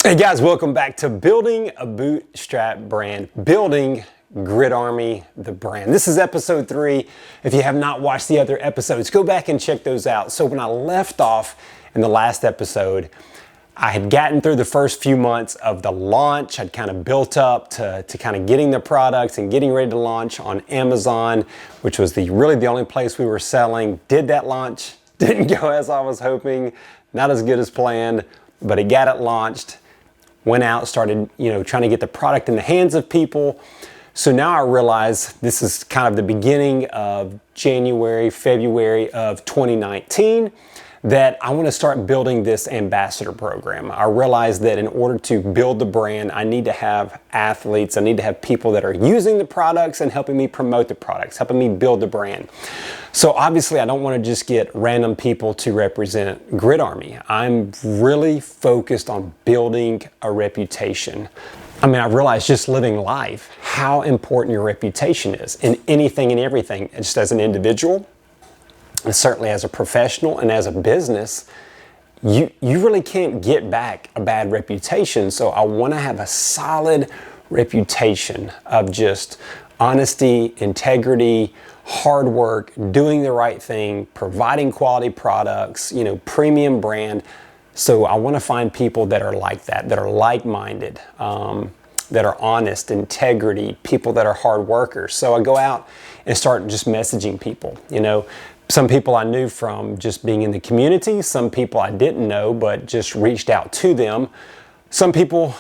Hey guys, welcome back to Building a Bootstrap Brand, Building Grit Army, the brand. This is episode 3. If you have not watched the other episodes, go back and check those out. So when I left off in the last episode, I had gotten through the first few months of the launch. I'd kind of built up to kind of getting the products and getting ready to launch on Amazon, which was really the only place we were selling. Did that launch, didn't go as I was hoping, not as good as planned, but it got it launched. Went out, started, trying to get the product in the hands of people. So now I realize this is kind of the beginning of January, February of 2019, that I want to start building this ambassador program. I realize that in order to build the brand, I need to have athletes, I need to have people that are using the products and helping me promote the products, helping me build the brand. So obviously I don't want to just get random people to represent Grit Army. I'm really focused on building a reputation. I mean, I realize just living life, how important your reputation is in anything and everything, just as an individual, and certainly as a professional and as a business. You really can't get back a bad reputation. So I want to have a solid reputation of just honesty, integrity, hard work, doing the right thing, providing quality products, premium brand. So I want to find people that are like that are like-minded, that are honest, integrity, people that are hard workers. So I go out and start just messaging people, Some people I knew from just being in the community, some people I didn't know, but just reached out to them. Some people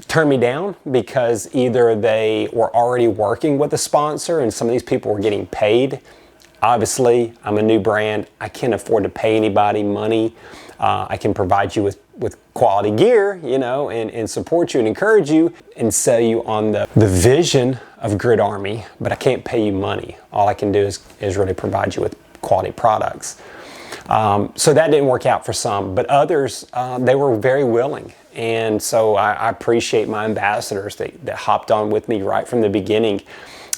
turned me down because either they were already working with a sponsor and some of these people were getting paid. Obviously, I'm a new brand. I can't afford to pay anybody money. I can provide you with quality gear, and support you and encourage you and sell you on the vision of Grit Army, but I can't pay you money. All I can do is really provide you with quality products. So that didn't work out for some, but others, they were very willing. And so I appreciate my ambassadors that hopped on with me right from the beginning.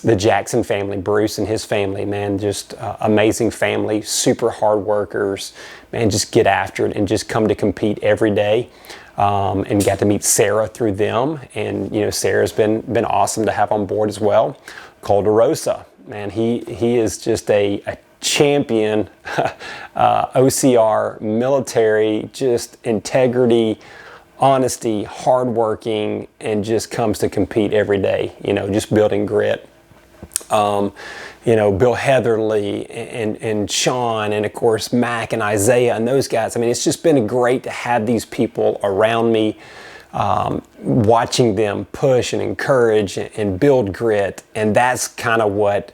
The Jackson family, Bruce and his family, man, just amazing family, super hard workers, man, just get after it and just come to compete every day. And got to meet Sarah through them. And, Sarah's been awesome to have on board as well. Cole DeRosa, man, he is just a champion, OCR, military, just integrity, honesty, hardworking, and just comes to compete every day, just building grit. Bill Heatherly and Sean, and of course Mac and Isaiah and those guys. I mean, it's just been great to have these people around me, watching them push and encourage and build grit. And that's kind of what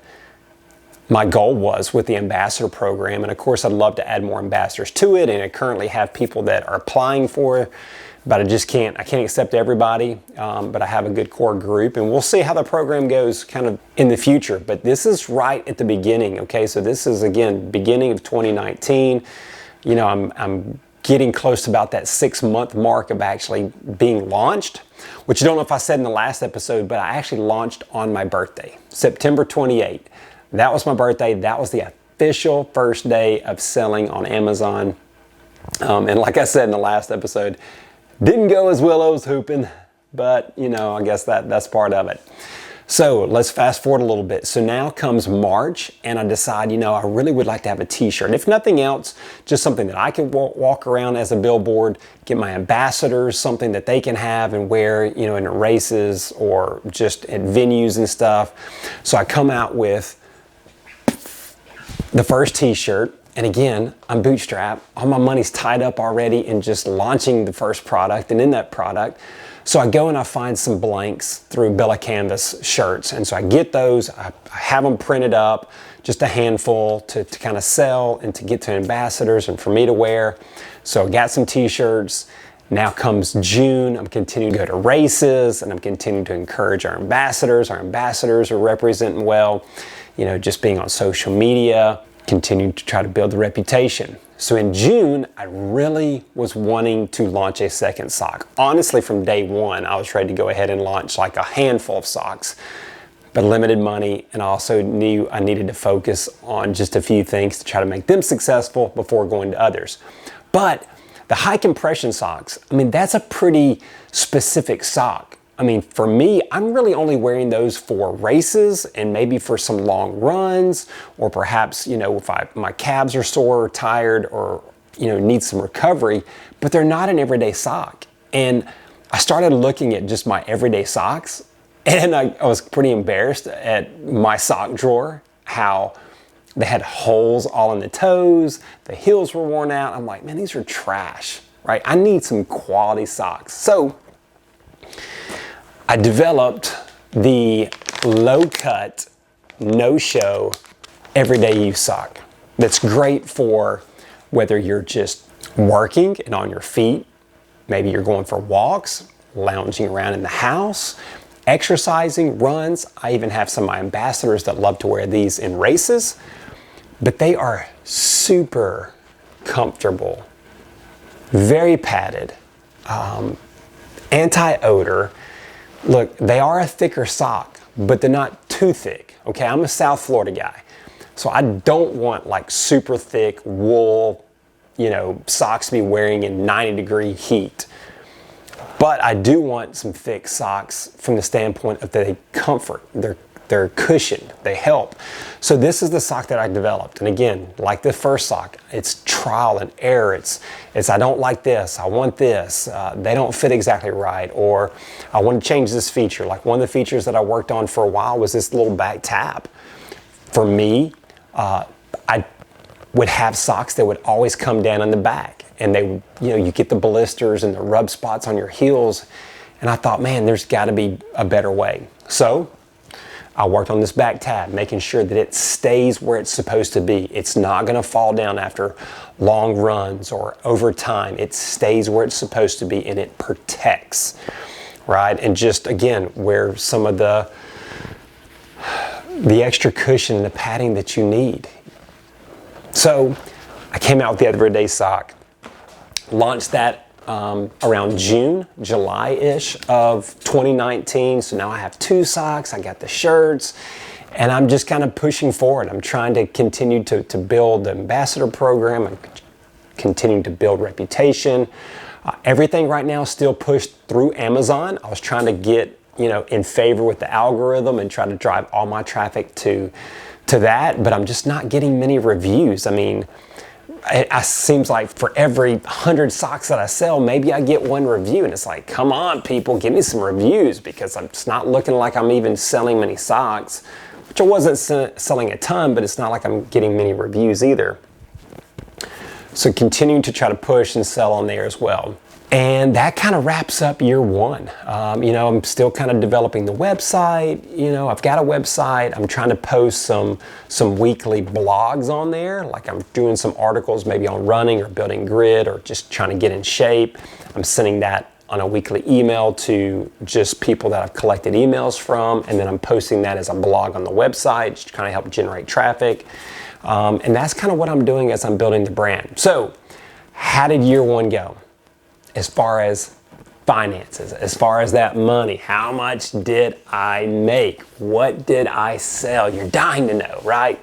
my goal was with the ambassador program. And of course, I'd love to add more ambassadors to it. And I currently have people that are applying for it, but I can't accept everybody, but I have a good core group, and we'll see how the program goes kind of in the future. But this is right at the beginning, okay? So this is, again, beginning of 2019. I'm getting close to about that 6-month mark of actually being launched, which I don't know if I said in the last episode, but I actually launched on my birthday, September 28th. That was my birthday. That was the official first day of selling on Amazon. And like I said in the last episode, didn't go as well as I was hoping, but I guess that's part of it. So let's fast forward a little bit. So now comes March, and I decide, I really would like to have a t-shirt. If nothing else, just something that I can walk around as a billboard, get my ambassadors, something that they can have and wear, in races or just at venues and stuff. So I come out with the first t-shirt. And again, I'm bootstrapped. All my money's tied up already in just launching the first product and in that product. So I go and I find some blanks through Bella Canvas shirts. And so I get those, I have them printed up, just a handful to kind of sell and to get to ambassadors and for me to wear. So I got some t-shirts. Now comes June, I'm continuing to go to races and I'm continuing to encourage our ambassadors. Our ambassadors are representing well, just being on social media, continuing to try to build the reputation. So in June, I really was wanting to launch a second sock. Honestly, from day one, I was ready to go ahead and launch like a handful of socks, but limited money. And I also knew I needed to focus on just a few things to try to make them successful before going to others. But The high compression socks, I mean, that's a pretty specific sock. I mean, for me, I'm really only wearing those for races and maybe for some long runs, or perhaps, you know, if my calves are sore or tired, or, you know, need some recovery, but they're not an everyday sock. And I started looking at just my everyday socks, and I was pretty embarrassed at my sock drawer, how they had holes all in the toes, the heels were worn out. I'm like, man, these are trash, right? I need some quality socks. So I developed the low cut, no show, everyday use sock. That's great for whether you're just working and on your feet, maybe you're going for walks, lounging around in the house, exercising, runs. I even have some of my ambassadors that love to wear these in races, but they are super comfortable, very padded, anti-odor. Look, they are a thicker sock, but they're not too thick. Okay, I'm a South Florida guy, so I don't want like super thick wool, you know, socks to be wearing in 90-degree heat. But I do want some thick socks from the standpoint of they comfort. They're cushioned, they help. So this is the sock that I developed. And again, like the first sock, it's trial and error. It's I don't like this, I want this, they don't fit exactly right, or I want to change this feature. Like one of the features that I worked on for a while was this little back tab. For me, I would have socks that would always come down in the back, and they, you know, you get the blisters and the rub spots on your heels, and I thought, man, there's got to be a better way. So I worked on this back tab, making sure that it stays where it's supposed to be. It's not going to fall down after long runs or over time. It stays where it's supposed to be, and it protects, right? And just again, where some of the extra cushion and the padding that you need. So I came out with the everyday sock, launched that around June, July-ish of 2019. So now I have two socks, I got the shirts, and I'm just kind of pushing forward. I'm trying to continue to build the ambassador program and continue to build reputation. Everything right now is still pushed through Amazon. I was trying to get, you know, in favor with the algorithm and try to drive all my traffic to that, but I'm just not getting many reviews. I mean, it seems like for every 100 socks that I sell, maybe I get one review, and it's like, come on, people, give me some reviews, because it's not looking like I'm even selling many socks, which I wasn't selling a ton, but it's not like I'm getting many reviews either. So continuing to try to push and sell on there as well. And that kind of wraps up year one. You know, I'm still kind of developing the website. You know, I've got a website. I'm trying to post some weekly blogs on there. Like I'm doing some articles maybe on running or building grit or just trying to get in shape. I'm sending that on a weekly email to just people that I've collected emails from. And then I'm posting that as a blog on the website, just to kind of help generate traffic. And that's kind of what I'm doing as I'm building the brand. So how did year one go? As far as finances, as far as that money, how much did I make? What did I sell? You're dying to know, right?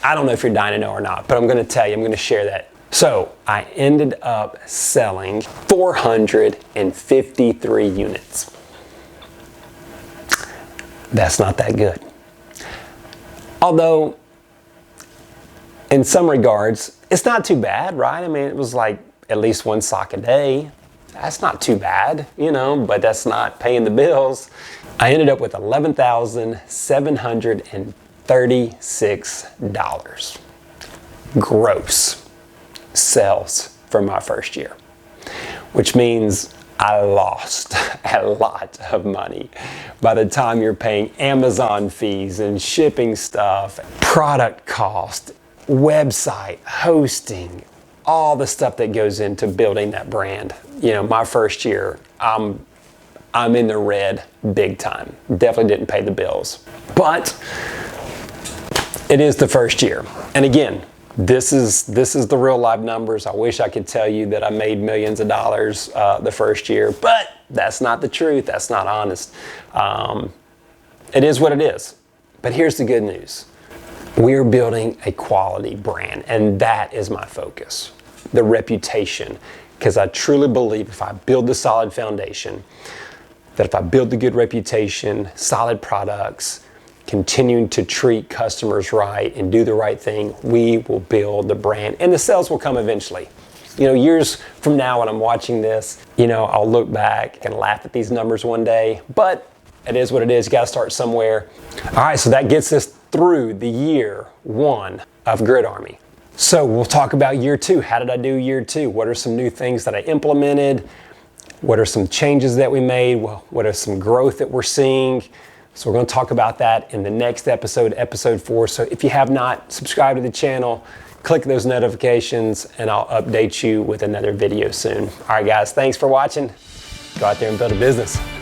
I don't know if you're dying to know or not, but I'm going to tell you, I'm going to share that. So I ended up selling 453 units. That's not that good. Although, in some regards, it's not too bad, right? I mean, it was like at least one sock a day. That's not too bad, you know, but that's not paying the bills. I ended up with $11,736 gross sales for my first year, which means I lost a lot of money. By the time you're paying Amazon fees and shipping stuff, product cost, website, hosting, all the stuff that goes into building that brand. You know, my first year, I'm in the red big time. Definitely didn't pay the bills. But it is the first year. And again, this is the real live numbers. I wish I could tell you that I made millions of dollars the first year, but that's not the truth. That's not honest. It is what it is. But here's the good news. We're building a quality brand, and that is my focus. the reputation, because I truly believe if I build the solid foundation, that if I build the good reputation, solid products, continuing to treat customers right and do the right thing, we will build the brand and the sales will come eventually. You know, years from now when I'm watching this, you know, I'll look back and laugh at these numbers one day, but it is what it is. You got to start somewhere. All right, so that gets us through the year one of Grit Army. So we'll talk about year two. How did I do year two? What are some new things that I implemented? What are some changes that we made? What are some growth that we're seeing? So we're going to talk about that in the next episode, episode 4. So if you have not subscribed to the channel, click those notifications and I'll update you with another video soon. All right, guys, thanks for watching. Go out there and build a business.